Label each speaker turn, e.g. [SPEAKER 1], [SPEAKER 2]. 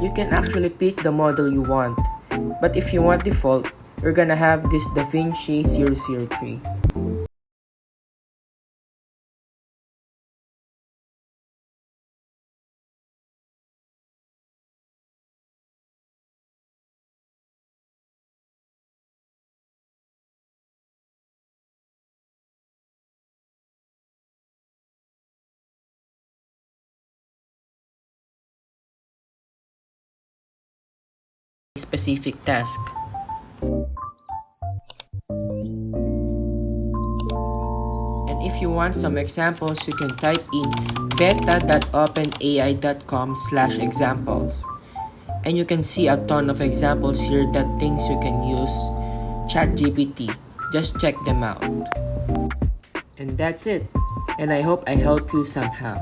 [SPEAKER 1] You can actually pick the model you want, but if you want default, you're gonna have this DaVinci 003. Specific task. And if you want some examples, you can type in beta.openai.com/examples. And you can see a ton of examples here that things you can use ChatGPT. Just check them out. And that's it. And I hope I help you somehow.